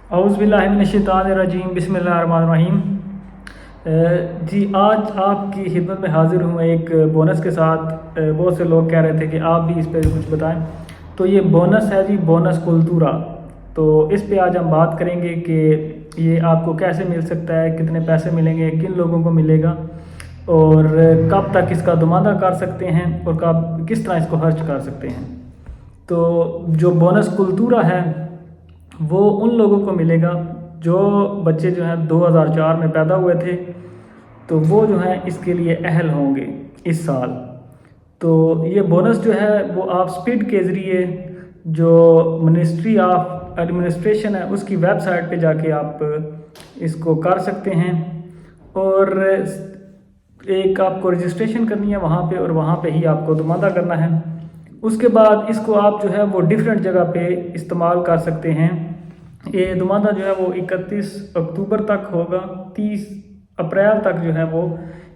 اعوذ باللہ من الشیطان الرجیم، بسم اللہ الرحمن الرحیم۔ جی آج آپ کی خدمت میں حاضر ہوں ایک بونس کے ساتھ۔ بہت سے لوگ کہہ رہے تھے کہ آپ بھی اس پہ کچھ بتائیں، تو یہ بونس ہے جی، بونس کلتورا۔ تو اس پہ آج ہم بات کریں گے کہ یہ آپ کو کیسے مل سکتا ہے، کتنے پیسے ملیں گے، کن لوگوں کو ملے گا، اور کب تک اس کا دماندہ کر سکتے ہیں، اور کس طرح اس کو خرچ کر سکتے ہیں۔ تو جو بونس کلتورا ہے وہ ان لوگوں کو ملے گا جو بچے جو ہیں 2004 میں پیدا ہوئے تھے، تو وہ جو ہیں اس کے لیے اہل ہوں گے اس سال۔ تو یہ بونس جو ہے وہ آپ سپیڈ کے ذریعے جو منسٹری آف ایڈمنسٹریشن ہے اس کی ویب سائٹ پہ جا کے آپ اس کو کر سکتے ہیں، اور ایک آپ کو رجسٹریشن کرنی ہے وہاں پہ، اور وہاں پہ ہی آپ کو دماندہ کرنا ہے۔ اس کے بعد اس کو آپ جو ہے وہ ڈیفرنٹ جگہ پہ استعمال کر سکتے ہیں۔ یہ دماندہ جو ہے وہ 31 اکتوبر تک ہوگا، 30 اپریل تک جو ہے وہ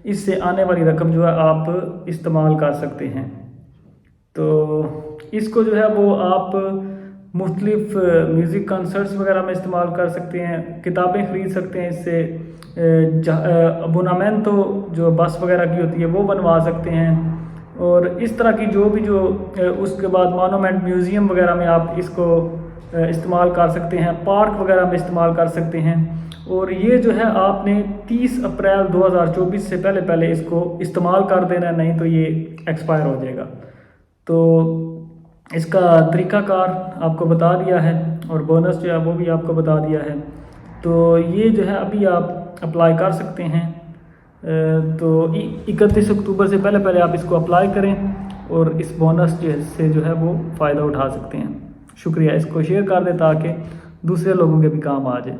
اس سے آنے والی رقم جو ہے آپ استعمال کر سکتے ہیں۔ تو اس کو جو ہے وہ آپ مختلف میوزک کنسرٹس وغیرہ میں استعمال کر سکتے ہیں، کتابیں خرید سکتے ہیں اس سے، ابونامنٹو جو بس وغیرہ کی ہوتی ہے وہ بنوا سکتے ہیں، اور اس طرح کی جو اس کے بعد مانومنٹ میوزیم وغیرہ میں آپ اس کو استعمال کر سکتے ہیں، پارک وغیرہ میں استعمال کر سکتے ہیں۔ اور یہ جو ہے آپ نے 30 اپریل 2024 سے پہلے اس کو استعمال کر دینا ہے، نہیں تو یہ ایکسپائر ہو جائے گا۔ تو اس کا طریقہ کار آپ کو بتا دیا ہے، اور بونس جو ہے وہ بھی آپ کو بتا دیا ہے۔ تو یہ جو ہے ابھی آپ اپلائی کر سکتے ہیں۔ تو 31 اکتوبر سے پہلے آپ اس کو اپلائی کریں، اور اس بونس سے جو ہے وہ فائدہ اٹھا سکتے ہیں۔ شکریہ، اس کو شیئر کر دیں تاکہ دوسرے لوگوں کے بھی کام آ جائے۔